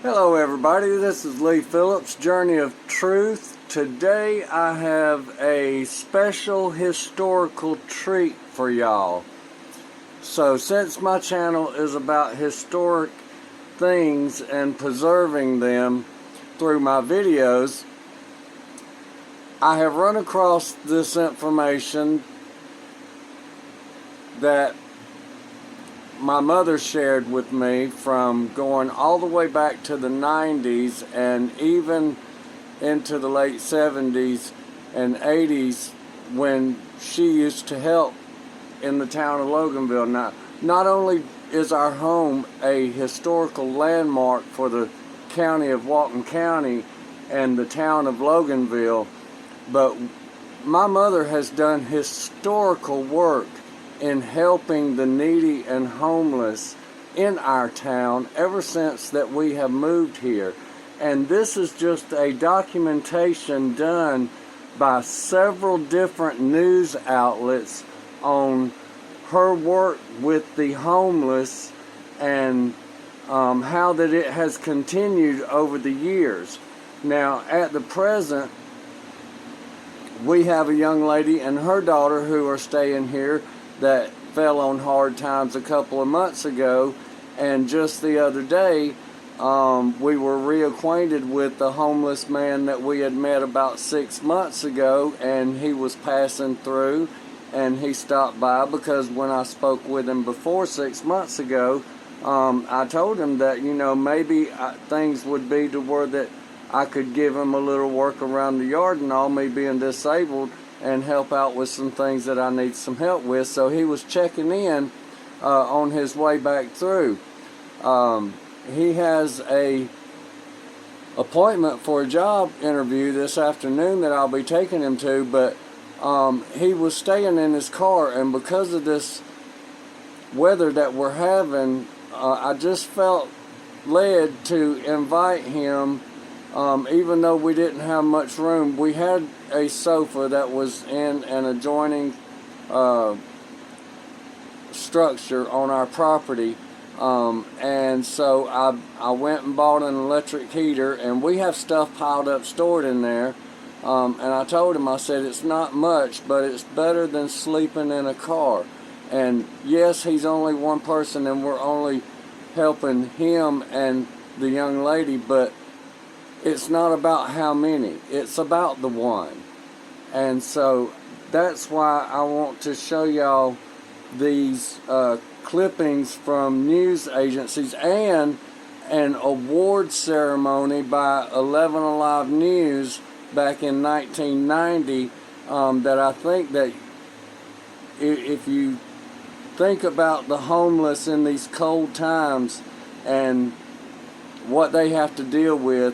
Hello everybody, this is Lee Phillips, Journey of Truth. Today I have a special historical treat for y'all. So since my channel is about historic things and preserving them through my videos, I have run across this information that my mother shared with me from going all the way back to the 90s and even into the late 70s and 80s when she used to help in the town of Loganvillle. Now, not only is our home a historical landmark for the county of Walton County and the town of Loganvillle, but my mother has done historical work in helping the needy and homeless in our town ever since that we have moved here. And this is just a documentation done by several different news outlets on her work with the homeless and how that it has continued over the years. Now, at the present, we have a young lady and her daughter who are staying here that fell on hard times a couple of months ago, and just the other day we were reacquainted with the homeless man that we had met about 6 months ago, and he was passing through and he stopped by because when I spoke with him before 6 months ago, I told him that, you know, maybe things would be to where that I could give him a little work around the yard and all, me being disabled, and help out with some things that I need some help with. So he was checking in on his way back through. He has a appointment for a job interview this afternoon that I'll be taking him to, but he was staying in his car, and because of this weather that we're having, I just felt led to invite him. Even though we didn't have much room, we had a sofa that was in an adjoining structure on our property, and so I went and bought an electric heater, and we have stuff piled up stored in there, and I told him, I said, it's not much, but it's better than sleeping in a car. And yes, he's only one person and we're only helping him and the young lady, but it's not about how many, it's about the one. And so that's why I want to show y'all these clippings from news agencies and an award ceremony by 11 Alive News back in 1990 that I think that if you think about the homeless in these cold times and what they have to deal with,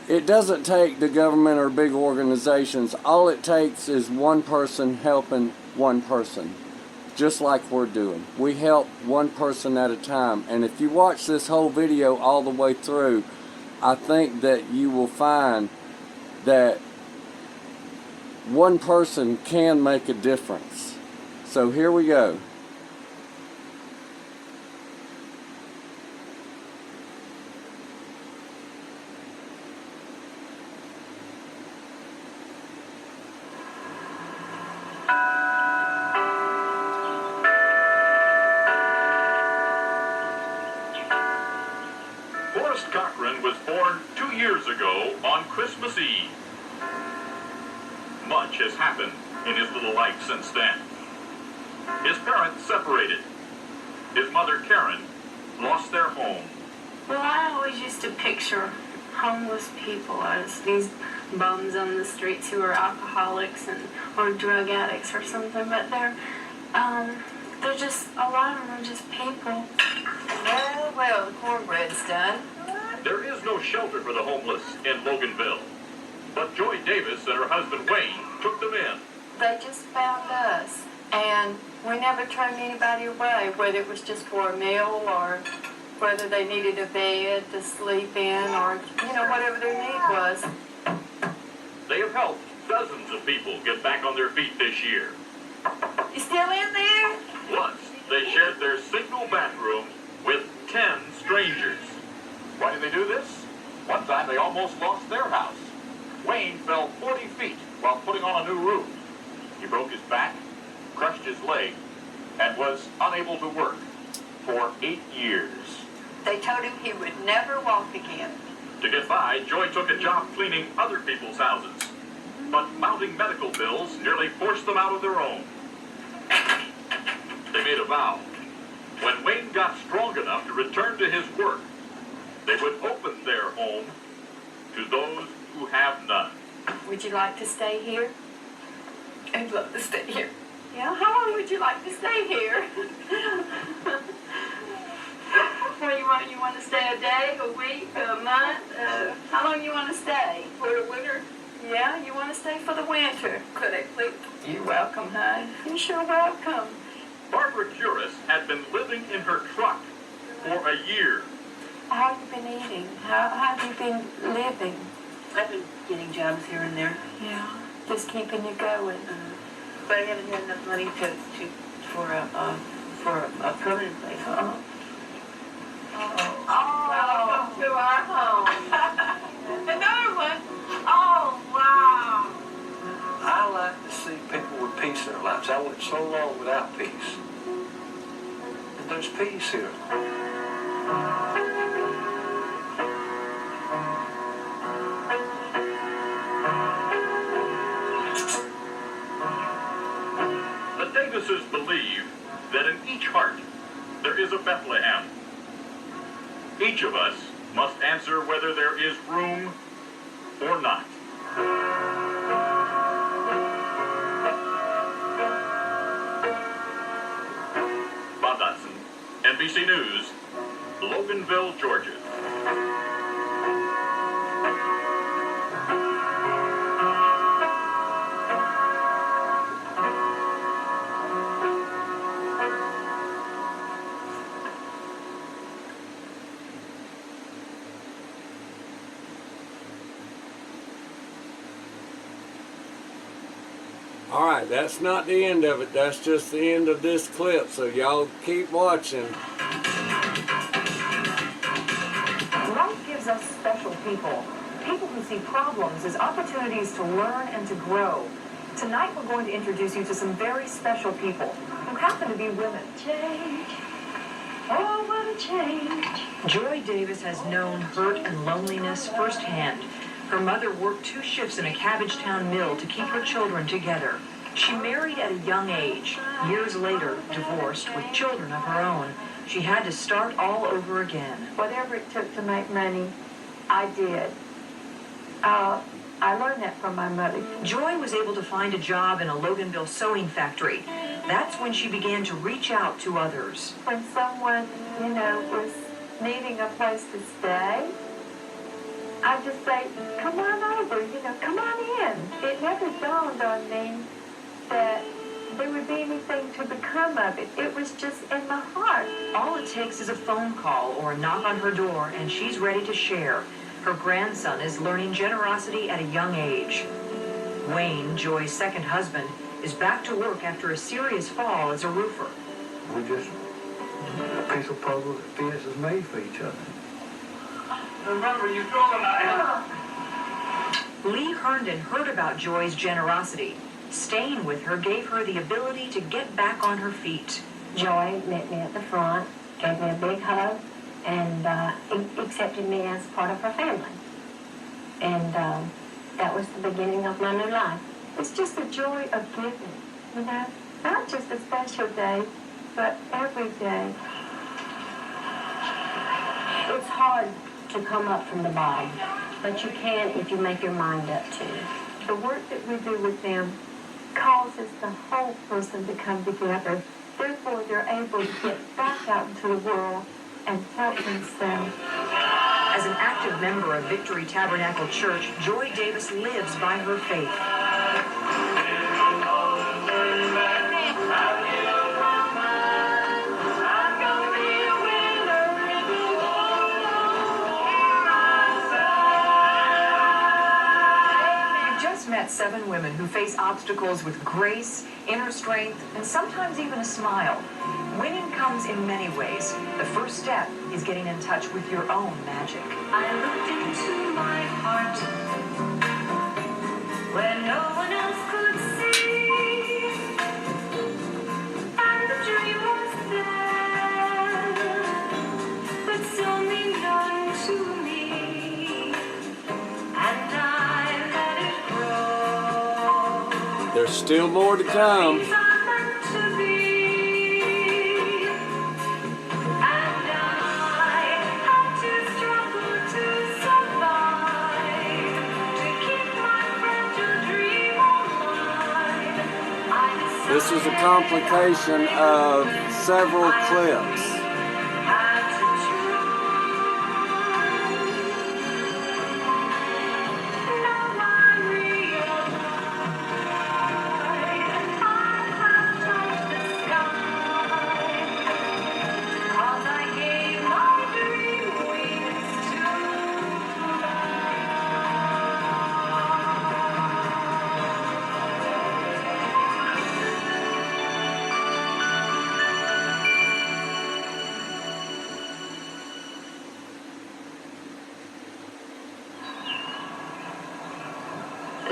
it doesn't take the government or big organizations. All it takes is one person helping one person, just like we're doing. We help one person at a time. And if you watch this whole video all the way through, I think that you will find that one person can make a difference. So here we go. Was born 2 years ago on Christmas Eve. Much has happened in his little life since then. His parents separated. His mother, Karen, lost their home. Well, I always used to picture homeless people as these bums on the streets who are alcoholics or drug addicts or something, but they're just, a lot of them are just people. Well, the cornbread's done. There is no shelter for the homeless in Loganvillle, but Joyce Davis and her husband Wayne took them in. They just found us, and we never turned anybody away, whether it was just for a meal or whether they needed a bed to sleep in or, you know, whatever their need was. They have helped dozens of people get back on their feet this year. You still in there? Once, they shared their single bathroom with 10 strangers. they do this? One time they almost lost their house. Wayne fell 40 feet while putting on a new roof. He broke his back, crushed his leg, and was unable to work for 8 years. They told him he would never walk again. To get by, Joy took a job cleaning other people's houses. But mounting medical bills nearly forced them out of their own. They made a vow. When Wayne got strong enough to return to his work, they would open their home to those who have none. Would you like to stay here? I'd love to stay here. Yeah, how long would you like to stay here? Well, you want to stay a day, a week, a month? How long you want to stay? For the winter? Yeah, you want to stay for the winter. Could I please? You're welcome, hon. You're sure welcome. Barbara Curis had been living in her truck for a year. How have you been eating? How have you been living? I've been getting jobs here and there, Yeah, just keeping you going. but I haven't had enough money for a permanent place. Welcome to our home. Another one. Oh, wow. I like to see people with peace in their lives. I went so long without peace. And there's peace here. The Davises believe that in each heart there is a Bethlehem. Each of us must answer whether there is room or not. Bob Dotson, NBC News, Loganvillle, Georgia. All right, that's not the end of it. That's just the end of this clip. So y'all keep watching. Life gives us special people who see problems as opportunities to learn and to grow. Tonight we're going to introduce you to some very special people who happen to be women. Change. Oh, what a change. Joy Davis has known hurt and loneliness firsthand. Her mother worked 2 shifts in a Cabbagetown mill to keep her children together. She married at a young age. Years later, divorced with children of her own. She had to start all over again. Whatever it took to make money, I did. I learned that from my mother. Joy was able to find a job in a Loganvillle sewing factory. That's when she began to reach out to others. When someone, was needing a place to stay, I'd just say, come on over, come on in. It never dawned on me that there would be anything to become of it. It was just in my heart. All it takes is a phone call or a knock on her door, and she's ready to share. Her grandson is learning generosity at a young age. Wayne, Joy's second husband, is back to work after a serious fall as a roofer. We're just a piece of puzzle that fits is made for each other. Remember, you feel tonight. Lee Herndon heard about Joy's generosity. Staying with her gave her the ability to get back on her feet. Joy met me at the front, gave me a big hug, and accepted me as part of her family. And that was the beginning of my new life. It's just the joy of giving, not just a special day, but every day. It's hard to come up from the bottom, but you can if you make your mind up to it. The work that we do with them causes the whole person to come together. Therefore, they're able to get back out into the world and help themselves. As an active member of Victory Tabernacle Church, Joy Davis lives by her faith. 7 women who face obstacles with grace, inner strength, and sometimes even a smile. Winning comes in many ways. The first step is getting in touch with your own magic. I looked into my heart where no one else could see, and the dream was there, but so unknown to me, and I let it grow. There's still more to come. Things are meant to be, and I had to struggle to survive, to keep my fragile dream alive. I This is a complication of several clips. had to choose. Now I realize I have touched the sky, 'cause I gave my dream wings to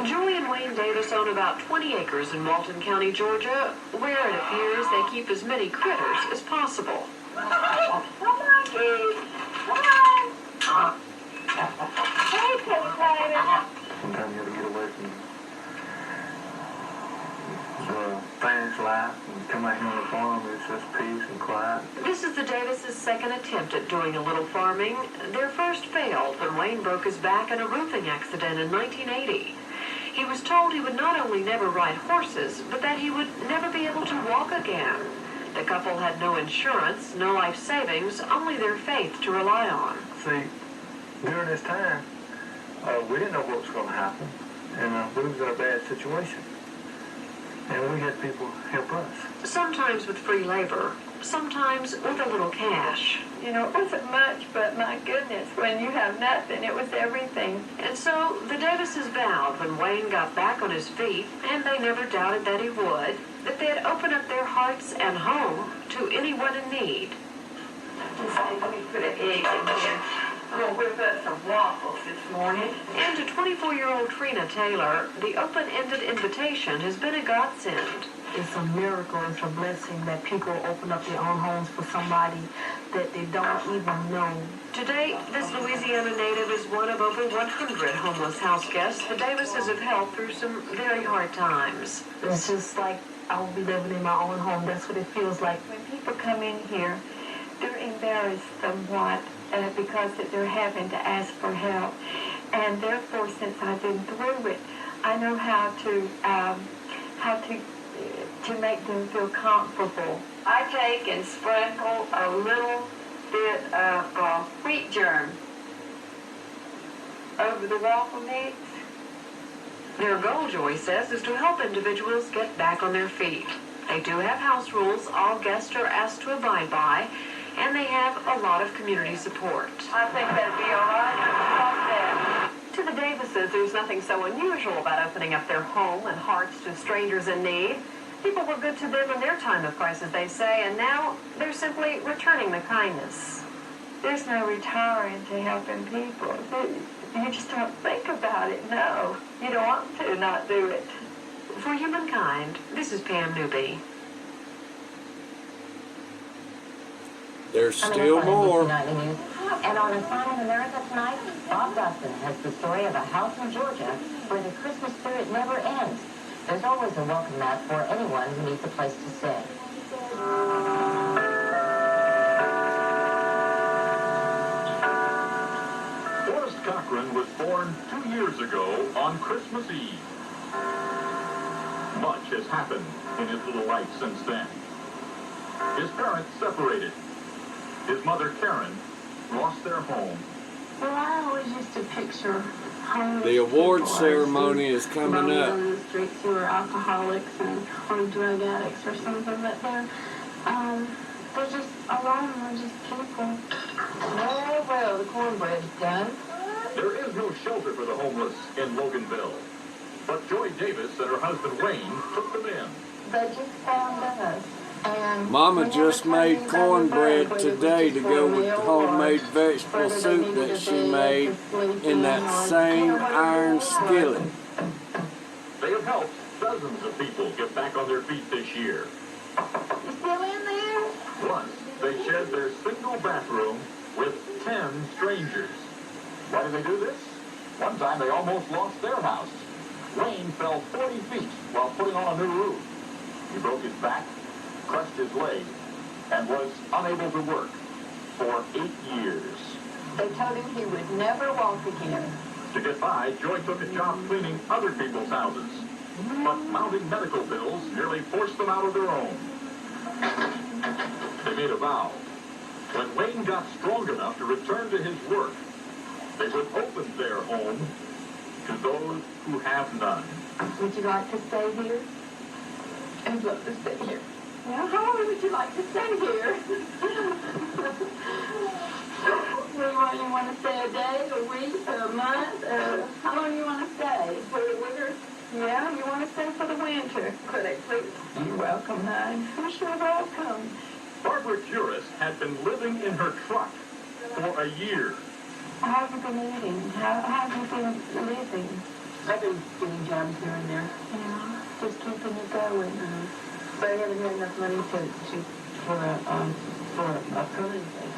Julie and Wayne Davis own about 20 acres in Walton County, Georgia, where it appears they keep as many critters as possible. Come on, Gabe. Come on. Hey, Potato. Sometimes you gotta get away from the fans' life and come out here on the farm. It's just peace and quiet. This is the Davis' second attempt at doing a little farming. Their first failed when Wayne broke his back in a roofing accident in 1980. He was told he would not only never ride horses, but that he would never be able to walk again. The couple had no insurance, no life savings, only their faith to rely on. See, during this time, we didn't know what was going to happen, and we was in a bad situation. And we had people help us. Sometimes with free labor, sometimes with a little cash. You know, it wasn't much, but my goodness, when you have nothing, it was everything. And so the Davises vowed when Wayne got back on his feet, and they never doubted that he would, that they'd open up their hearts and home to anyone in need. Just say, let me put an egg in here. I'm gonna whip up some waffles this morning. And to 24-year-old Trina Taylor, the open-ended invitation has been a godsend. It's a miracle, it's a blessing that people open up their own homes for somebody that they don't even know. To date, this Louisiana native is one of over 100 homeless house guests the Davises have helped through some very hard times. It's just like I will be living in my own home. That's what it feels like. When people come in here, they're embarrassed somewhat because that they're having to ask for help. And therefore, since I've been through it, I know how to make them feel comfortable. I take and sprinkle a little bit of wheat germ over the waffle mix. Their goal, Joyce says, is to help individuals get back on their feet. They do have house rules all guests are asked to abide by, and they have a lot of community support. I think that'd be all right. Stop that. To the Davises, there's nothing so unusual about opening up their home and hearts to strangers in need. People were good to them in their time of crisis, they say, and now they're simply returning the kindness. There's no retiring to helping people. You just don't think about it, no. You don't want to not do it. For Humankind, this is Pam Newby. There's still more. And on A Sign in America tonight, Bob Dustin has the story of a house in Georgia where the Christmas spirit never ends. There's always a welcome mat for anyone who needs a place to stay. Forrest Cochran was born 2 years ago on Christmas Eve. Much has happened in his little life since then. His parents separated. His mother, Karen, lost their home. Well, I always used to picture homeless The award people as ceremony these is coming bums up. on the streets who are alcoholics or drug addicts or something, but they're just alone. They're just people. Well, the cornbread's done. There is no shelter for the homeless in Loganville. But Joy Davis and her husband Wayne took them in. They just found us. And Mama we never just told made anybody cornbread about it, whether it was today just to for go a with the meal homemade or vegetable whether they soup needed that a she bed made to sleep in that or, same whatever iron it was. skillet. They have helped dozens of people get back on their feet this year. You still in there? Once, they shared their single bathroom with 10 strangers. Why did they do this? One time they almost lost their house. Wayne fell 40 feet while putting on a new roof. He broke his back, crushed his leg, and was unable to work for 8 years. They told him he would never walk again. To get by, Joy took a job cleaning other people's houses. But mounting medical bills nearly forced them out of their own. They made a vow. When Wayne got strong enough to return to his work, they would open their home to those who have none. Would you like to stay here? I'd love to stay here. Well, how long would you like to stay here? Well, you want to stay a day, a week, a month? How long you want to stay? For the winter? Yeah, you want to stay for the winter. Could I please? You're welcome, hon. You're sure welcome. Barbara Juris had been living in her truck for a year. How have you been eating? How have you been living? I've been getting jobs here and there. Yeah, just keeping it going. But I haven't had enough money for a permanent place.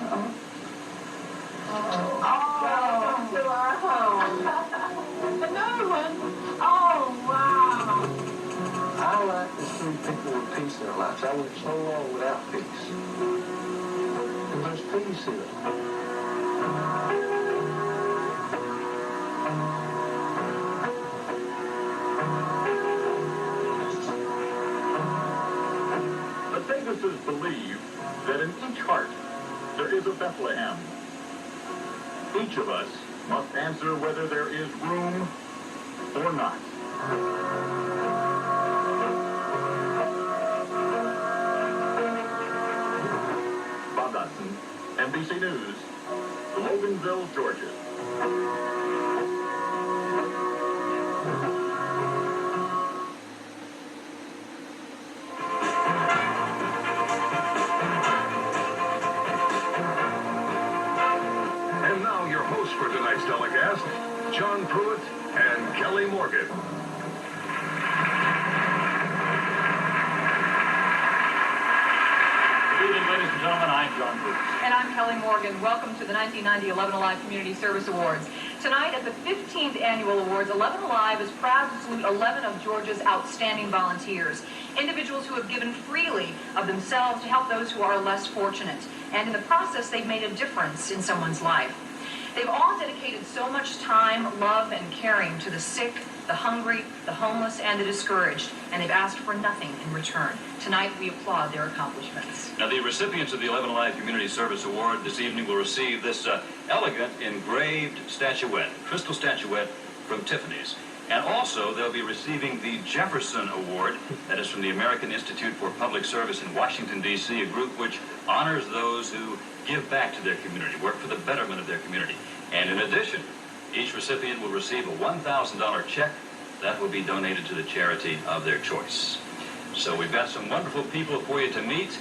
Welcome to our home. Another one. Oh, wow. I like to see people with peace in their lives. I went so long without peace. And there's peace in it. The Davises believe that in each heart there is a Bethlehem. Each of us must answer whether there is room or not. Bob Dodson, NBC News, Loganvillle, Georgia. And now your hosts for tonight's telecast, John Pruitt and Kelly Morgan. Good evening, ladies and gentlemen. I'm John Pruitt. And I'm Kelly Morgan. Welcome to the 1990 11 Alive Community Service Awards. Tonight at the 15th Annual Awards, 11 Alive is proud to salute 11 of Georgia's outstanding volunteers, individuals who have given freely of themselves to help those who are less fortunate. And in the process, they've made a difference in someone's life. They've all dedicated so much time, love, and caring to the sick, the hungry, the homeless, and the discouraged, and they've asked for nothing in return. Tonight, we applaud their accomplishments. Now, the recipients of the 11 Alive Community Service Award this evening will receive this elegant engraved statuette, crystal statuette from Tiffany's. And also, they'll be receiving the Jefferson Award, that is from the American Institute for Public Service in Washington, D.C., a group which honors those who give back to their community, work for the betterment of their community. And in addition, each recipient will receive a $1,000 check that will be donated to the charity of their choice. So we've got some wonderful people for you to meet.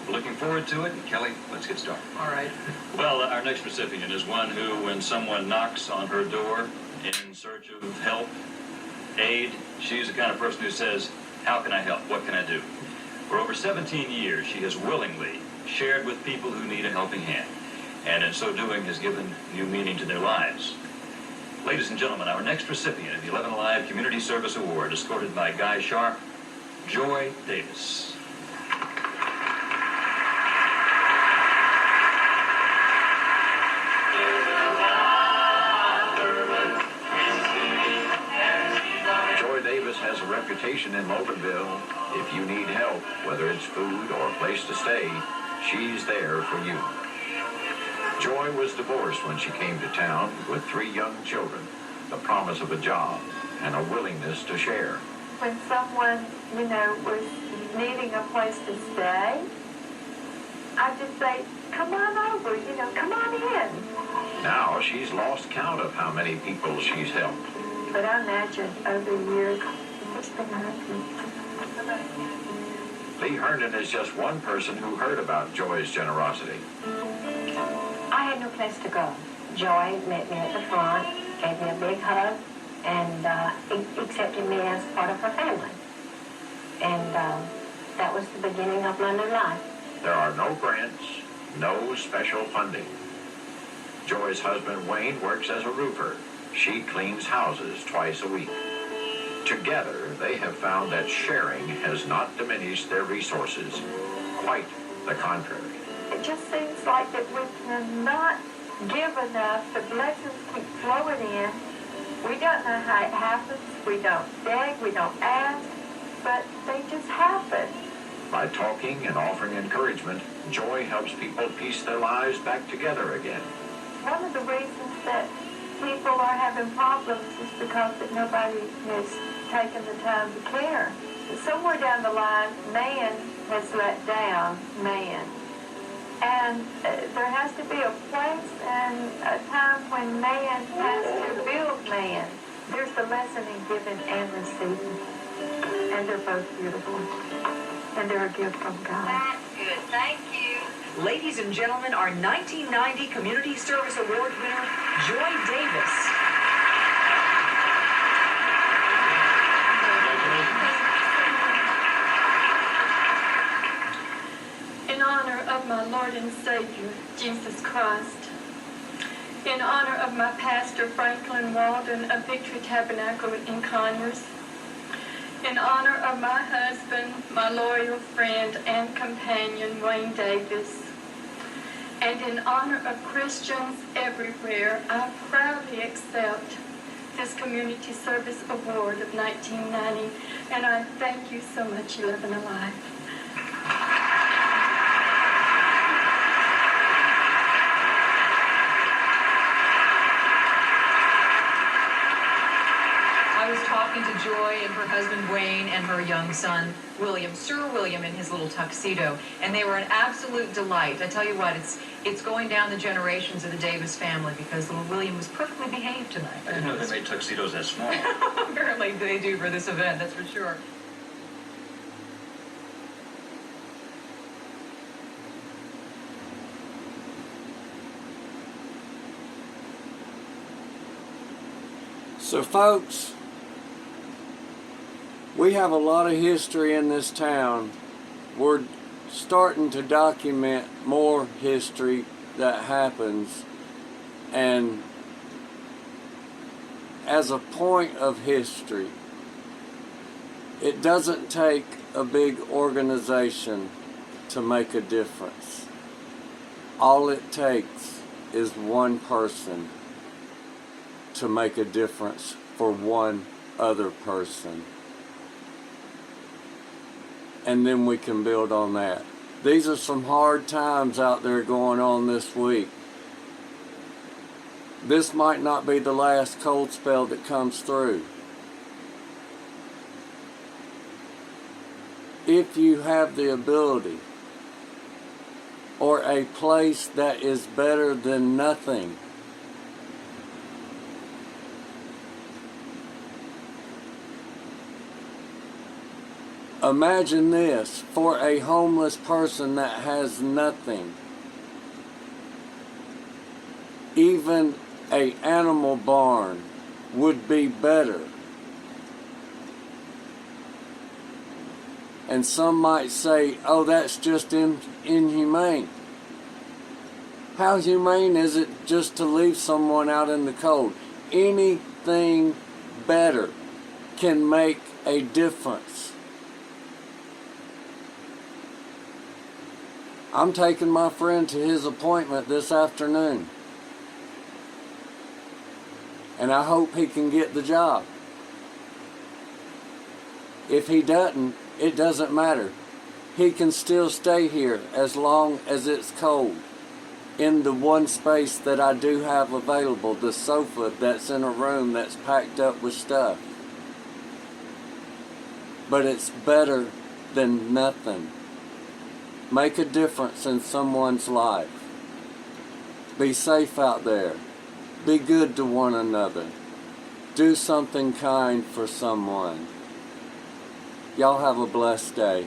We're looking forward to it. And Kelly, let's get started. All right. Well, our next recipient is one who, when someone knocks on her door in search of help, aid, she's the kind of person who says, how can I help? What can I do? For over 17 years, she has willingly shared with people who need a helping hand, and in so doing has given new meaning to their lives. Ladies and gentlemen, our next recipient of the 11 Alive Community Service Award, escorted by Guy Sharp, Joy Davis. Joy Davis has a reputation in Loganvillle. If you need help, whether it's food or a place to stay, she's there for you. Joy was divorced when she came to town with 3 young children, the promise of a job, and a willingness to share. When someone, was needing a place to stay, I just say, come on over, come on in. Now she's lost count of how many people she's helped. But I imagine over the years, it's been hurting. Lee Herndon is just one person who heard about Joy's generosity. I had no place to go. Joy met me at the front, gave me a big hug, and accepted me as part of her family. And that was the beginning of my new life. There are no grants, no special funding. Joy's husband, Wayne, works as a roofer. She cleans houses twice a week. Together, they have found that sharing has not diminished their resources. Quite the contrary. It just seems like that we cannot give enough. The blessings keep flowing in. We don't know how it happens. We don't beg. We don't ask. But they just happen. By talking and offering encouragement, Joy helps people piece their lives back together again. One of the reasons that people are having problems is because that nobody has taken the time to care. Somewhere down the line, man has let down man. And there has to be a place and a time when man has to build man. There's the lesson in giving and receiving. And they're both beautiful. And they're a gift from God. That's good. Thank you. Ladies and gentlemen, our 1990 Community Service Award winner, Joy Davis. In honor of my Lord and Savior, Jesus Christ. In honor of my pastor, Franklin Walden of Victory Tabernacle in Conyers. In honor of my husband, my loyal friend and companion, Wayne Davis. And in honor of Christians everywhere, I proudly accept this Community Service Award of 1990. And I thank you so much, 11 Alive. I was talking to Joy and her husband Wayne and her young son William, Sir William in his little tuxedo, and they were an absolute delight. I tell you what, it's going down the generations of the Davis family because little William was perfectly behaved tonight. I didn't know they made tuxedos that small. Apparently they do for this event, that's for sure. So folks, we have a lot of history in this town. We're starting to document more history that happens, and as a point of history, it doesn't take a big organization to make a difference. All it takes is one person to make a difference for one other person. And then we can build on that. These are some hard times out there going on this week. This might not be the last cold spell that comes through. If you have the ability or a place that is better than nothing, imagine this, for a homeless person that has nothing, even an animal barn would be better. And some might say, oh, that's just inhumane. How humane is it just to leave someone out in the cold? Anything better can make a difference. I'm taking my friend to his appointment this afternoon. And I hope he can get the job. If he doesn't, it doesn't matter. He can still stay here as long as it's cold. In the one space that I do have available, the sofa that's in a room that's packed up with stuff. But it's better than nothing. Make a difference in someone's life. Be safe out there. Be good to one another. do something kind for someone. Y'all have a blessed day.